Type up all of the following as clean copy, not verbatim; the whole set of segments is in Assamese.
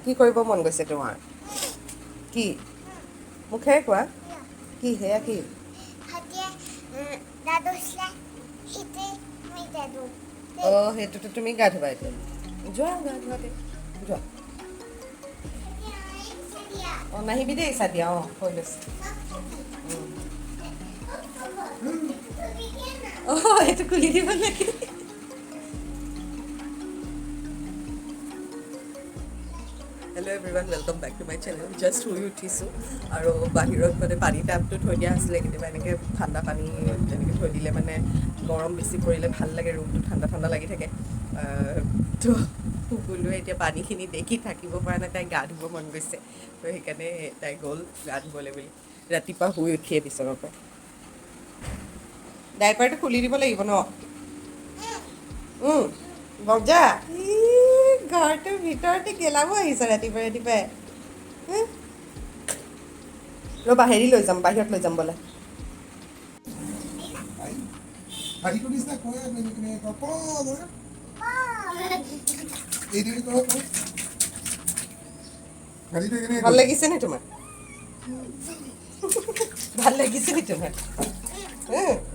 কি কৰিব মন গৈছে তোমাৰ কি মুখেৰে কোৱা কি হেয়া কি সেইটোতো তুমি গা ধুবা এতিয়া যোৱা গা ধুৱাতে যোৱা নাহিবি দেই চাদিয়া হৈ লৈছে এইটো খুলি দিব লাগে hello' everyone welcome back to my channel just শুই উঠিছোঁ আৰু বাহিৰত মানে পানী টেপটো থৈ দিয়া আছিলে কেতিয়াবা এনেকৈ ঠাণ্ডা পানী তেনেকৈ থৈ দিলে মানে গৰম বেছি পৰিলে ভাল লাগে ৰুমটো ঠাণ্ডা ঠাণ্ডা লাগি থাকে তো সকলোৱে এতিয়া পানীখিনি দেখি থাকিব পৰা নাই তাই গা ধুব মন গৈছে তো সেইকাৰণে তাই গ'ল গা ধুবলৈ বুলি ৰাতিপুৱা শুই উঠিয়ে বিচনাৰ পৰা ডাইপাৰটো খুলি দিব লাগিব ন বজা ঘৰটোৰ ভিতৰতে গেলাব আহিছে ৰাতিপুৱাই ৰাতিপুৱাই ৰ'বা হেৰি লৈ যাম বাহিৰত লৈ যাম বোলে ভাল লাগিছে নে তোমাৰ ভাল লাগিছে নি তোমাৰ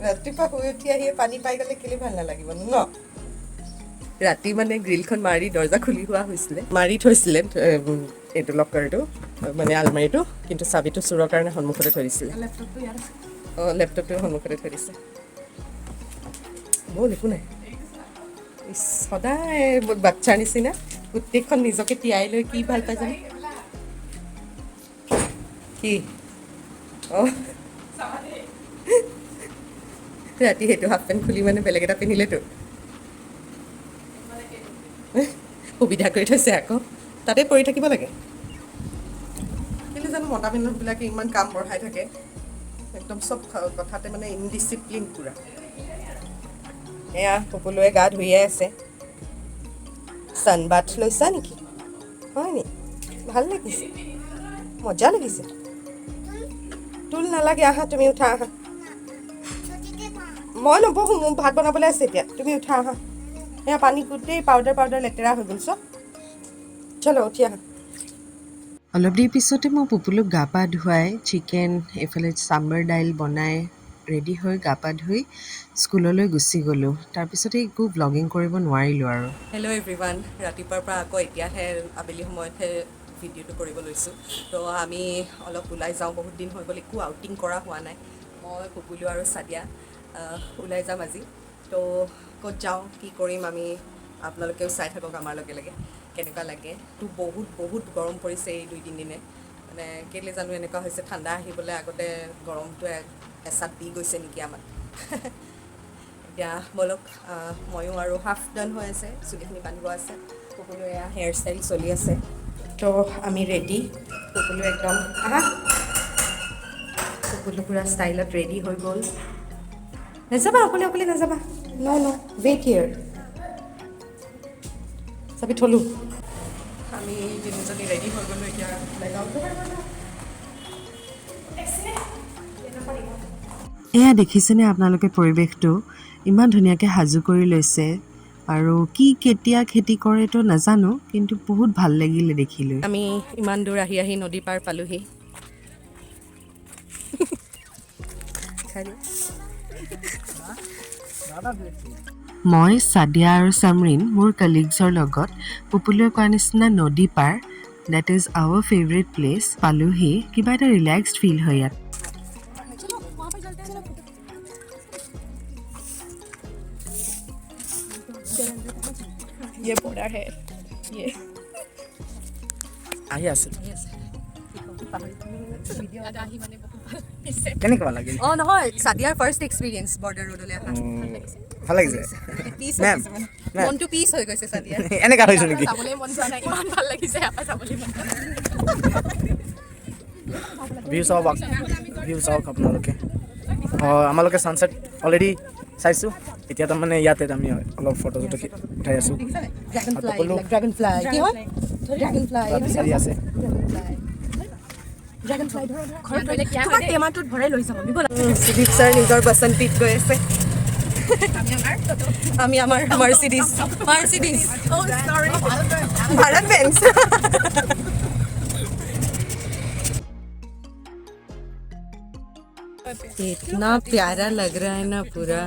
ৰাতিপুৱা শুই উঠি আহি পানী পাই গ'লে কেলে ভাল নালাগিব ন ৰাতি মানে গ্ৰিলখন মাৰি দৰ্জা খুলি হোৱা হৈছিলে মাৰি থৈছিলে এইটো লকাৰটো মানে আলমাৰীটো কিন্তু চাবিটো চোৰৰ কাৰণে সন্মুখতে থৈ দিছিলে লেপটপটো সন্মুখতে থৈ দিছে ব'ল একো নাই সদায় বাচ্ছাৰ নিচিনা গোটেইখন নিজকে তিয়াই লৈ কি ভাল পাই জানো কি ৰাতি সেইটো হাফ পেণ্ট খুলি মানে বেলেগ এটা পিন্ধিলেতো সুবিধা কৰি থৈছে আকৌ তাতে পৰি থাকিব লাগে কিন্তু জানো মতা মানুহবিলাকে ইমান কাম বঢ়াই থাকে একদম চব কথাতে মানে ইনডিচিপ্লিন পূৰা এয়া সকলোৱে গা ধুইয়ে আছে ছানবাথ লৈছা নেকি হয় নি ভাল লাগিছে মজা লাগিছে টুল নালাগে আহা তুমি উঠা আহা মই নবহোঁ মোক ভাত বনাবলৈ আছে এতিয়া তুমি উঠা আহা এয়া পানী গোটেই পাউডাৰ লেতেৰা হৈ গ'ল চলো উঠি আহা অলপ দেৰি পিছতে মই পুপুলুক গা পা ধুৱাই চিকেন এইফালে চাম্বাৰ দাইল বনাই ৰেডি হৈ গা পা ধুই স্কুললৈ গুচি গ'লোঁ তাৰপিছতে একো ব্লগিং কৰিব নোৱাৰিলোঁ আৰু হেল্ল' এভৰিৱান ৰাতিপুৱাৰ পৰা আকৌ এতিয়াহে আবেলি সময়তহে ভিডিঅ'টো কৰিব লৈছোঁ তো আমি অলপ ওলাই যাওঁ বহুত দিন হৈ গ'ল একো আউটিং কৰা হোৱা নাই মই পুপুলু আৰু চাদিয়া ওলাই যাম আজি তো ক'ত যাওঁ কি কৰিম আমি আপোনালোকেও চাই থাকক আমাৰ লগে লগে কেনেকুৱা লাগে তো বহুত গৰম পৰিছে এই 2-3 দিনে মানে কেলৈ জানো এনেকুৱা হৈছে ঠাণ্ডা আহিবলৈ আগতে গৰমটোৱে এচাত দি গৈছে নেকি আমাক এতিয়া বলক ময়ো আৰু হাফ ডান হৈ আছে চুলিখিনি বান্ধিব আছে সকলো এয়া হেয়াৰ ষ্টাইল চলি আছে তো আমি ৰেডি সকলো একদম সকলো পূৰা ষ্টাইলত ৰেডি হৈ গ'ল নাযাবা অকলে নাযাবা ন ৱেইট হিয়াৰ চাবি থলোঁ আমি তিনিজনী ৰেডি হৈ গ'লোঁ এতিয়া এয়া দেখিছেনে আপোনালোকে পৰিৱেশটো ইমান ধুনীয়াকৈ সাজু কৰি লৈছে আৰু কি কেতিয়া খেতি কৰেতো নাজানো কিন্তু বহুত ভাল লাগিলে দেখিলৈ আমি ইমান দূৰ আহি নদী পাৰ পালোহি মই চাদিয়া আৰু চামৰিন মোৰ কলিগছৰ লগত পুপুলুৱে কোৱা নিচিনা নদী পাৰ that is our favourite place পালোহি কিবা এটা ৰিলেক্সড ফিল হয় ইয়াত ये बॉर्डर है ये আহি আছে কেনেকুৱা লাগিল নহয় চাদিয়াৰ ফাৰ্ষ্ট এক্সপিৰিয়েঞ্চ বৰ্ডাৰ ৰোডলৈ অহা ভাল লাগিছে মনটো পিচ হৈ গৈছে চাদিয়া এনেকুৱা হৈছে নেকি চাবলৈ মন যোৱা নাই ইমান ভাল লাগিছে আপা চাবলৈ মন ভিউ চাওক আপোনালোকে আমালোকে ছানছেট অলৰেডি চাইছোঁ এতিয়া তাৰমানে ইয়াতে আমি অলপ ফটো উঠাই আছোঁ বিচাৰি আছে সুদীপ ছাৰ নিজৰ বসন্তীত গৈ আছে আমি আমাৰ মাৰ্চিডিজ ভাৰত বেঞ্চ इतना प्यारा लग रहा है ना पूरा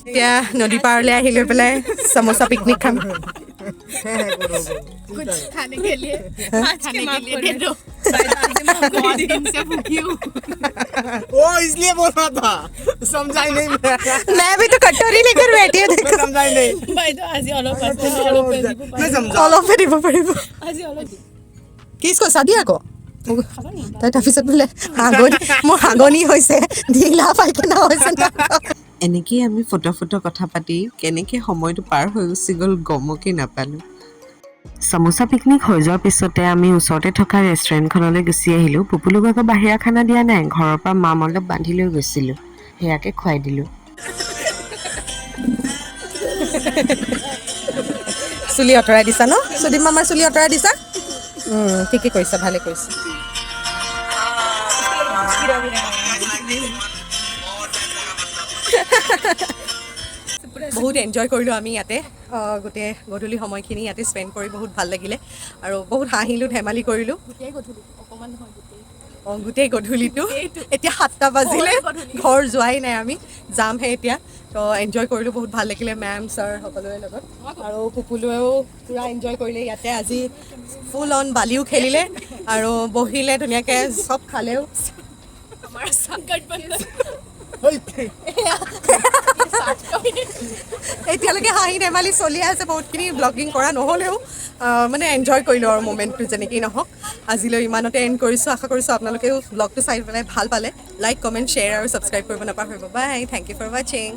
এতিয়া নদী পাৰলৈ আহি লৈ পেলাই সমোসা পিকনিক খাম कुछ खाने के लिए आज के लिए दे दो बहुत दिन से भूखी हूँ वो इसलिए बोल रहा था समझा ही नहीं मैं भी तो कटोरी लेकर बैठी हूँ देखो समझा ही नहीं भाई तो आज অলপ मैं समझा অলপে দিব পাৰিব আজি অলপ কিsko চাদি আকৌ তাই তাৰপিছত বোলে মোৰ হাগনি হৈছে ঢিলা পাইখানা হৈছে এনেকেই আমি ফটো কথা পাতি কেনেকৈ সময়টো পাৰ হৈ গুচি গ'ল গমকে নাপালোঁ সমোসা পিকনিক হৈ যোৱাৰ পিছতে আমি ওচৰতে থকা ৰেষ্টুৰেণ্টখনলৈ গুচি আহিলোঁ পুপুলুক আকৌ বাহিৰা খানা দিয়া নাই ঘৰৰ পৰা মাম অলপ বান্ধি লৈ গৈছিলোঁ সেয়াকে খুৱাই দিলোঁ চুলি অঁতৰাই দিছা ন সুদীপ মামাৰ চুলি অঁতৰাই দিছা ঠিকে কৰিছা ভালে কৰিছা বহুত এনজয় কৰিলোঁ আমি ইয়াতে গোটেই গধূলি সময়খিনি ইয়াতে স্পেণ্ড কৰি বহুত ভাল লাগিলে আৰু বহুত হাঁহিলোঁ ধেমালি কৰিলোঁ গোটেই গধূলিটো এতিয়া 7টা বাজিলে ঘৰ যোৱাই নাই আমি যামহে এতিয়া তো এনজয় কৰিলোঁ বহুত ভাল লাগিলে মেম ছাৰ সকলোৰে লগত আৰু পুপুলুৱেও পূৰা এনজয় কৰিলে ইয়াতে আজি ফুল অন বালিও খেলিলে আৰু বহিলে ধুনীয়াকৈ চব খালেও हमारा संकट बंद এতিয়ালৈকে হাঁহি ধেমালি চলি আছে বহুতখিনি ব্লগিং কৰা নহ'লেও মানে এনজয় কৰিলোঁ আৰু মোমেণ্টটো যেনেকেই নহওক আজিলৈ ইমানতে এণ্ড কৰিছোঁ আশা কৰিছোঁ আপোনালোকেও ব্লগটো চাই পেলাই ভাল পালে লাইক কমেণ্ট শ্বেয়াৰ আৰু ছাবস্ক্ৰাইব কৰিব নাপাহৰিব বাই থেংক ইউ ফৰ ৱাচিং